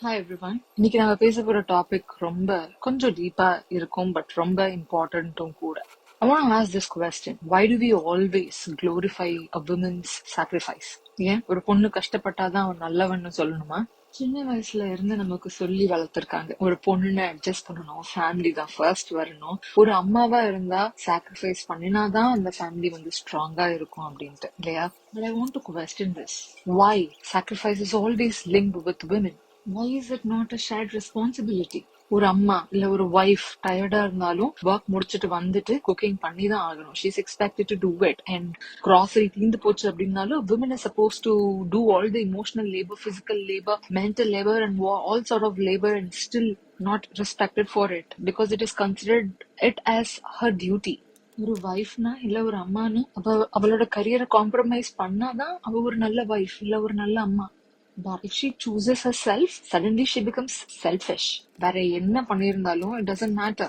Hi everyone. இன்னைக்கு நம்ம பேச போற டாபிக் கொஞ்சம் டீப்பா இருக்கும், பட் ரொம்ப இம்பார்ட்டன்ட்டும் கூட. I want to ask this question. Why do we always glorify a woman's sacrifice? ஏன் ஒரு பொண்ணு கஷ்டப்பட்டாதான் அவன் நல்லவன்னு சொல்லணுமா? சின்ன வயசுல இருந்து நமக்கு சொல்லி வளர்த்திருக்காங்க, ஒரு பொண்ணுன்னு அட்ஜஸ்ட் பண்ணணும், ஃபேமிலி தான் ஃபர்ஸ்ட் வரணும், ஒரு அம்மாவா இருந்தா சாக்ரிஃபைஸ் பண்ணினாதான் அந்த ஃபேமிலி ஸ்ட்ராங்கா இருக்கும் அப்படின்ட்டு, இல்லையா? But I want to question this. Why sacrifice is always linked with women? Why is it not a shared responsibility? ஒரு அம்மா இல்ல ஒரு வைஃப் டயர்டா இருந்தாலும் ஒர்க் முடிச்சிட்டு வந்துட்டு குக்கிங் பண்ணி தான் ஆகணும். She is expected to do it. And grocery தீந்து போச்சு அப்படின்னாலும் women is suppose to do all the emotional labour, physical labour, mental labour and all sort of labour and still not respected for it because it is considered it as her duty. ஒரு வைஃப்னா இல்ல ஒரு அம்மானா அவளோட கரியரை compromise பண்ணாதான் அவ ஒரு நல்ல வைஃப் இல்ல ஒரு நல்ல அம்மா. But if she chooses herself, suddenly she becomes selfish. வேற என்ன பண்ணியிருந்தாலும் it doesn't matter.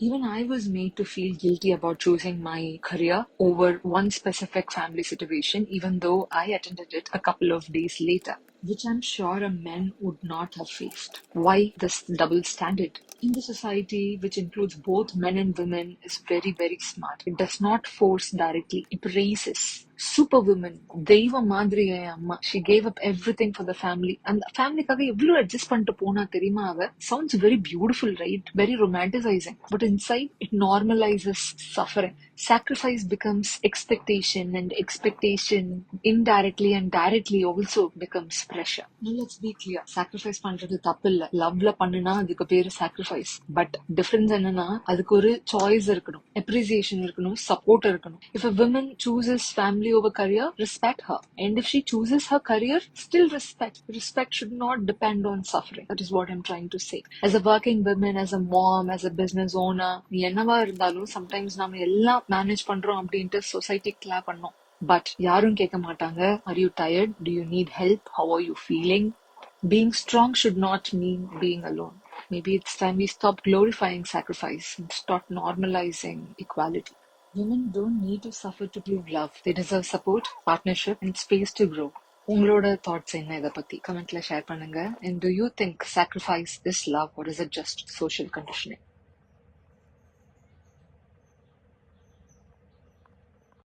Even I was made to feel guilty about choosing my career over one specific family situation, even though I attended it a couple of days later, which I'm sure a man would not have faced. Why this double standard? In the society, which includes both men and women, is very, very smart. It does not force directly. It praises. Superwoman, தெய்வ மாதிரி என் அம்மா. She gave up everything for the family. And ஃபேமிலிக்காக எவ்வளவு adjust பண்ணிட்டு போனா தெரியுமா அவ? Sounds very beautiful, right? Very romanticizing. But inside, it normalizes suffering. Sacrifice becomes expectation, and expectation indirectly and directly also becomes pressure. Now let's be clear. Sacrifice பண்றது தப்பு இல்ல. லவ்ல பண்ணுனா அதுக்கு பேரு sacrifice. But difference என்னன்னா அதுக்கு ஒரு choice இருக்கணும், appreciation இருக்கணும், support இருக்கணும். If a woman chooses family over career, respect her. And if she chooses her career, still respect. Respect should not depend on suffering. That is what I'm trying to say. As a working woman, as a mom, as a business owner, என்னவா இருந்தாலும் sometimes நாம எல்லாம் manage பண்றோம் அப்படின்ட்டு society clap பண்ணோம். But யாரும் கேட்க மாட்டாங்க. Are you tired? Do you need help? How are you feeling? Being strong should not mean being alone. Maybe it's time we stop glorifying sacrifice and start normalizing equality. Women don't need to suffer to prove love. They deserve support, partnership, and space to grow. உங்களோட thoughts என்ன இதை பத்தி கமெண்ட்ல share பண்ணுங்க. And do you think sacrifice is love or is it just social conditioning?